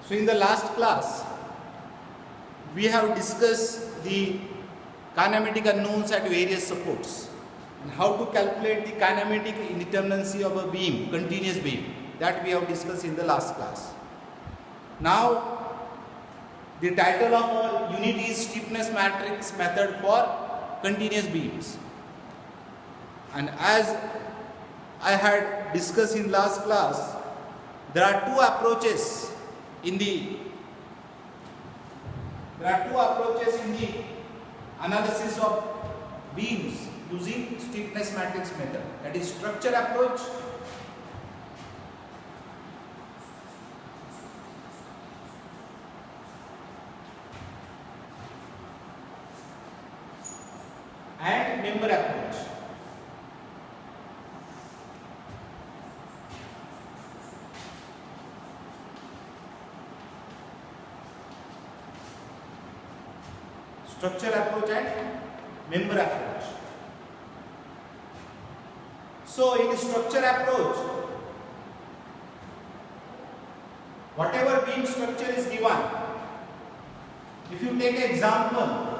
So in the last class, we have discussed the kinematic unknowns at various supports and how to calculate the kinematic indeterminacy of a beam, continuous beam, that we have discussed in the last class. Now, the title of our unit is stiffness matrix method for continuous beams. And as I had discussed in last class, there are two approaches in the analysis of beams using stiffness matrix method, that is structure approach and member approach. Structure approach and member approach. So in structure approach, whatever beam structure is given, if you take an example,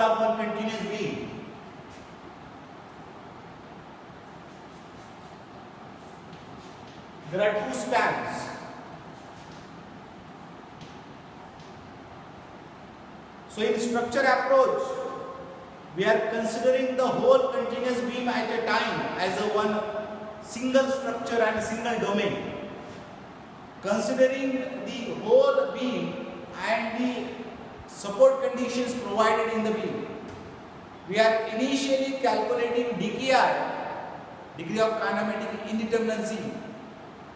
of one continuous beam, there are two spans. So in structure approach, we are considering the whole continuous beam at a time as a one single structure and single domain. Considering the whole beam and the support conditions provided in the beam, we are initially calculating DKI, degree of kinematic indeterminacy,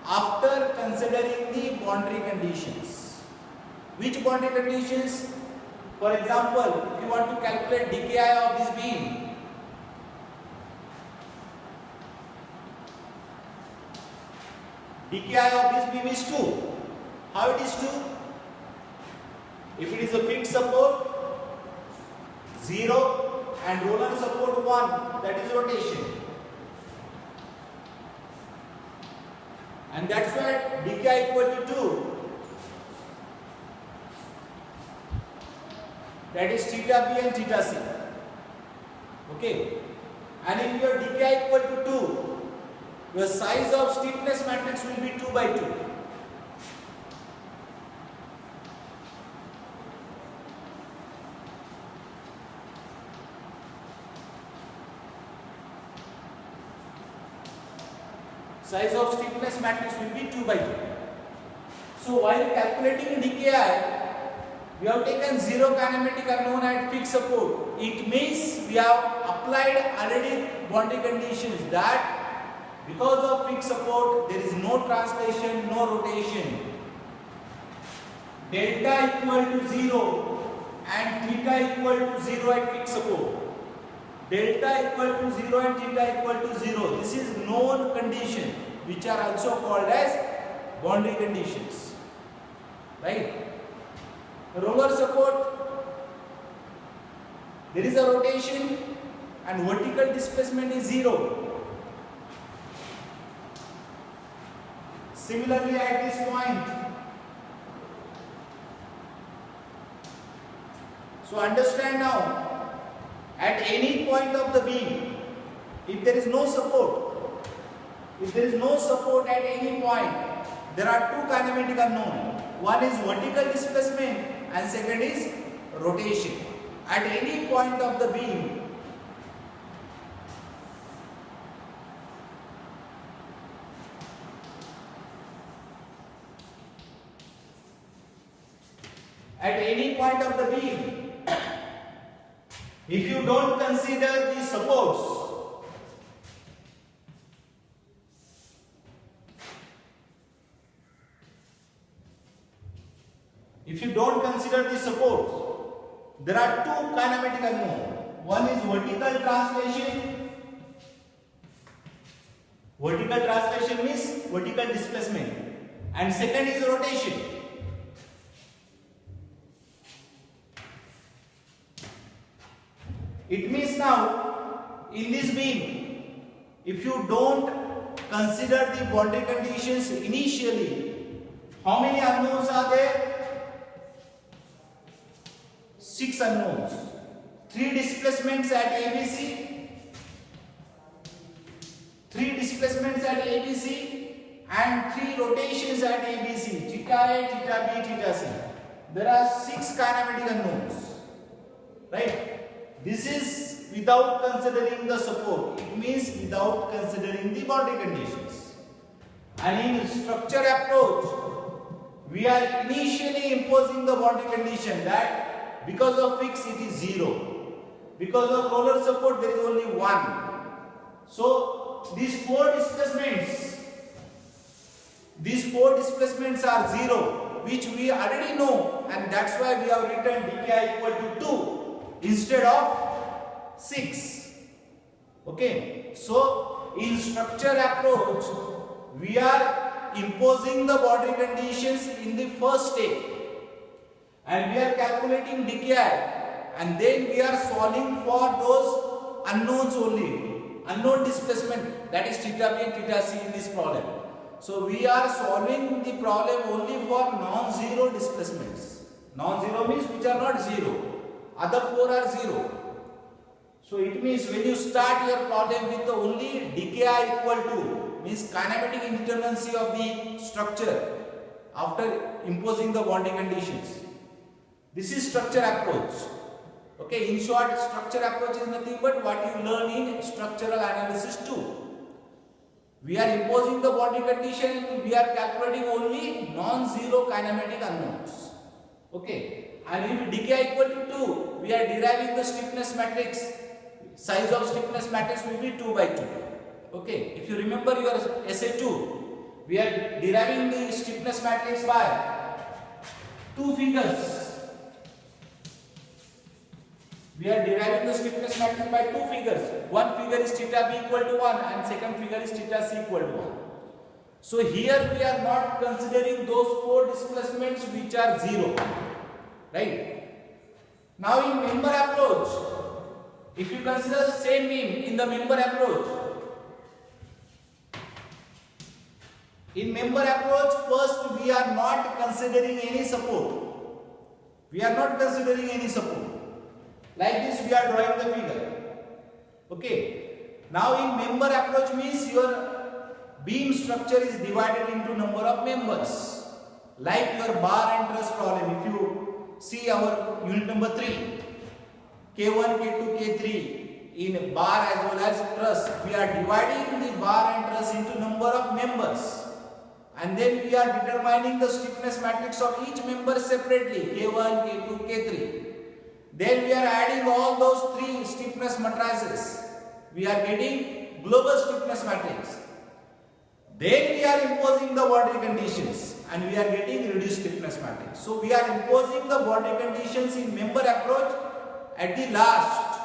after considering the boundary conditions. Which boundary conditions? For example, if you want to calculate DKI of this beam, DKI of this beam is 2. How it is 2? If it is a fixed support, 0, and roller support 1, that is rotation. And that's why DKI equal to 2. That is theta B and theta C. Okay. And if your DKI equal to 2, your size of stiffness matrix will be 2 by 2. Size of stiffness matrix will be 2 by 2. So while calculating DKI, we have taken zero kinematic unknown at fixed support. It means we have applied already boundary conditions that because of fixed support there is no translation, no rotation. Delta equal to 0 and theta equal to 0 at fixed support. Delta equal to 0 and theta equal to 0. This is known condition, which are also called as boundary conditions. Right? Roller support, there is a rotation and vertical displacement is 0. Similarly at this point, so understand now, at any point of the beam, if there is no support, at any point, there are two kinematic unknown. One is vertical displacement and second is rotation. At any point of the beam, if you don't consider the supports, there are two kinematic unknown. One is vertical translation. Vertical translation means vertical displacement. And second is rotation. It means now in this beam if you don't consider the boundary conditions initially, how many unknowns are there? 6 unknowns. 3 displacements at ABC, 3 displacements at ABC and 3 rotations at ABC, theta A, theta B, theta C. There are 6 kinematic unknowns, right? This is without considering the support. It means without considering the boundary conditions. And in structure approach, we are initially imposing the boundary condition that because of fix it is 0. Because of roller support there is only 1. So these 4 displacements are 0, which we already know, and that's why we have written dki equal to 2 instead of 6. Okay, so in structure approach we are imposing the boundary conditions in the first step, and we are calculating dki, and then we are solving for those unknowns only, unknown displacement, that is theta B and theta C in this problem. So we are solving the problem only for non-zero displacements. Non-zero means which are not 0. Other 4 are 0. So it means when you start your problem with only dki equal to, means kinematic indeterminacy of the structure after imposing the boundary conditions. This is structure approach. Okay, in short, structure approach is nothing but what you learn in structural analysis too. We are imposing the boundary condition and we are calculating only non-zero kinematic unknowns. Okay, and if dki equal to 2, we are deriving the stiffness matrix. Size of stiffness matrix will be 2 by 2. Okay, if you remember your SA2, we are deriving the stiffness matrix by 2 figures. We are deriving the stiffness matrix by 2 figures. One figure is theta B equal to 1 and second figure is theta C equal to 1. So here we are not considering those 4 displacements which are 0. Right? Now in member approach, if you consider the same beam in the member approach, first we are not considering any support. We are not considering any support. Like this we are drawing the figure. Okay. Now in member approach means your beam structure is divided into number of members. Like your bar and truss problem. If you see our unit number 3, K1, K2, K3 in bar as well as truss, we are dividing the bar and truss into number of members. And then we are determining the stiffness matrix of each member separately, K1, K2, K3. Then we are adding all those 3 stiffness matrices. We are getting global stiffness matrix. Then we are imposing the boundary conditions and we are getting reduced stiffness matrix. So we are imposing the boundary conditions in member approach at the last.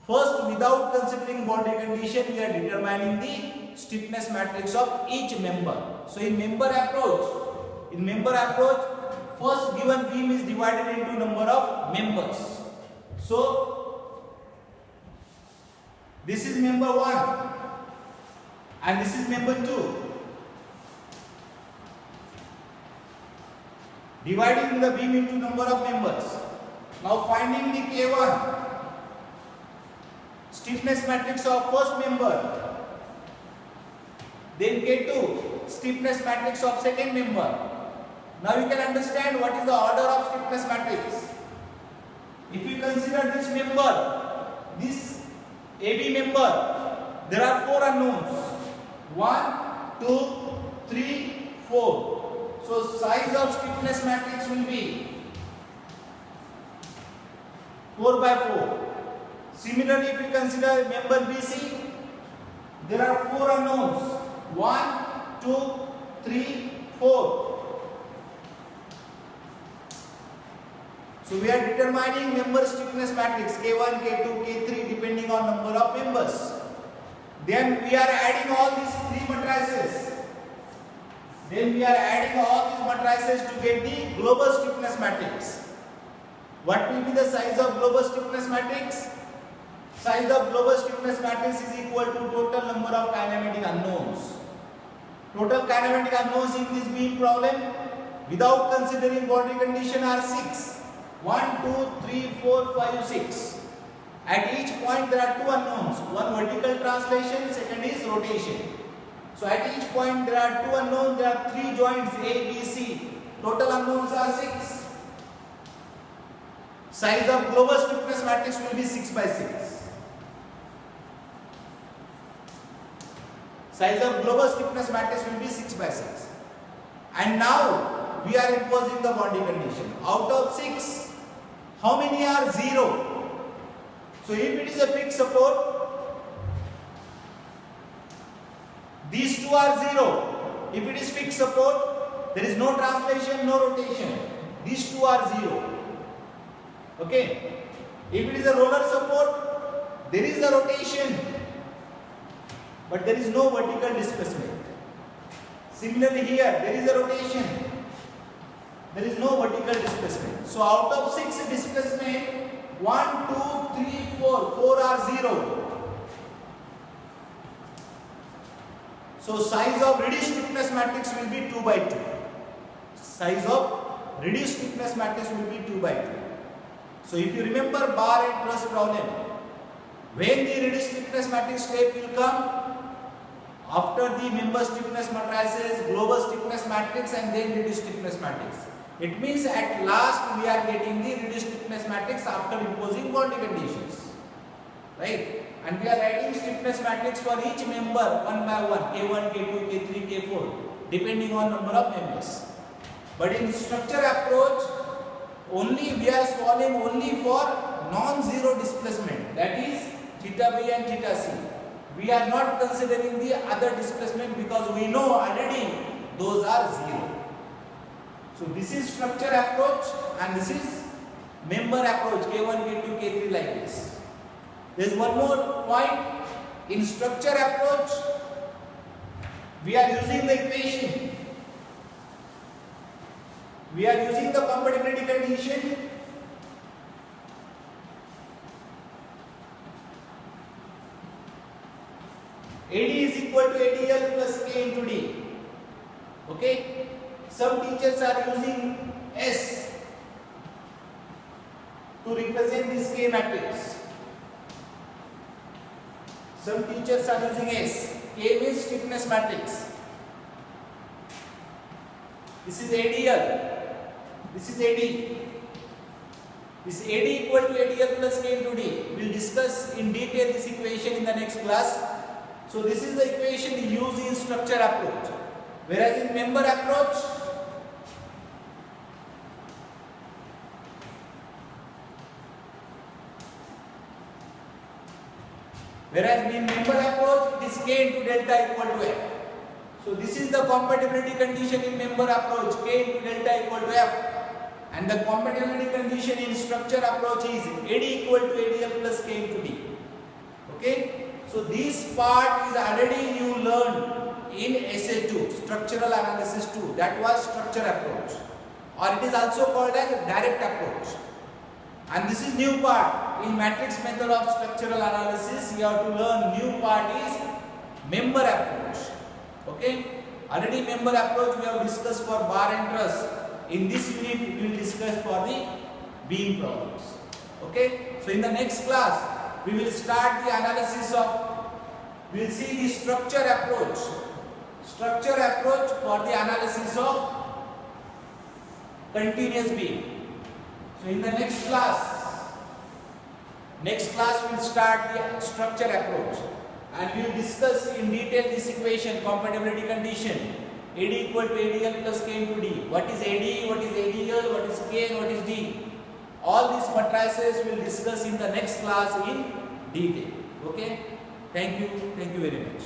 First, without considering boundary condition, we are determining the stiffness matrix of each member. So in member approach, first given beam is divided into number of members. So this is member 1 and this is member 2. Dividing the beam into number of members. Now finding the K1 stiffness matrix of first member. Then K2 stiffness matrix of second member. Now you can understand what is the order of stiffness matrix. If you consider this member, this AB member, there are 4 unknowns. 1, 2, 3, 4. So size of stiffness matrix will be 4 by 4. Similarly, if you consider member BC, there are 4 unknowns. 1, 2, 3, 4. So we are determining member stiffness matrix K1, K2, K3 depending on number of members. Then we are adding all these 3 matrices. Then we are adding all these matrices to get the global stiffness matrix. What will be the size of global stiffness matrix? Size of global stiffness matrix is equal to total number of kinematic unknowns. Total kinematic unknowns in this beam problem without considering boundary condition are 6. 1, 2, 3, 4, 5, 6. At each point there are two unknowns. One vertical translation, second is rotation. So at each point there are two unknowns, there are three joints A, B, C. Total unknowns are 6. Size of global stiffness matrix will be 6 by 6. Size of global stiffness matrix will be 6 by 6. And now we are imposing the boundary condition. Out of 6, how many are 0? So if it is a fixed support, these two are 0. If it is fixed support, there is no translation, no rotation. These two are 0. Okay. If it is a roller support, there is a rotation, but there is no vertical displacement. Similarly here, there is a rotation. There is no vertical displacement. So out of 6 displacement, 1, 2, 3, 4. 4 are 0. So size of reduced stiffness matrix will be 2 by 2. Size of reduced stiffness matrix will be 2 by 2. So if you remember bar and truss problem, when the reduced stiffness matrix step will come, after the member stiffness matrices, global stiffness matrix and then reduced stiffness matrix. It means at last we are getting the reduced stiffness matrix after imposing boundary conditions. Right? And we are writing stiffness matrix for each member one by one, K1, K2, K3, K4, depending on number of members. But in structure approach, only we are solving only for non-zero displacement, that is theta B and theta C. We are not considering the other displacement because we know already those are 0. So this is structure approach and this is member approach, K1, K2, K3 like this. There is one more point. In structure approach, we are using the equation. We are using the compatibility condition. AD is equal to ADL plus K into D. Okay? Some teachers are using S to represent this K matrix. Some teachers are using S. K means stiffness matrix. This is ADL. This is AD. This AD equal to ADL plus K into D. We will discuss in detail this equation in the next class. So this is the equation used in structure approach. Whereas in member approach, it is K into delta equal to F. So this is the compatibility condition in member approach, K into delta equal to F. And the compatibility condition in structure approach is AD equal to ADL plus K into D. Okay? So this part is already you learned in SA2, structural analysis 2. That was structure approach. Or it is also called as direct approach. And this is new part. In matrix method of structural analysis, you have to learn new part is member approach. Okay? Already member approach we have discussed for bar and truss. In this unit we will discuss for the beam problems. Okay? So in the next class we will start the analysis of, we will see the structure approach. Structure approach for the analysis of continuous beam. So in the next class we will start the structure approach and we will discuss in detail this equation, compatibility condition, AD equal to ADL plus K into D. What is AD, what is ADL, what is K and what is D. All these matrices we will discuss in the next class in detail. Okay? Thank you very much.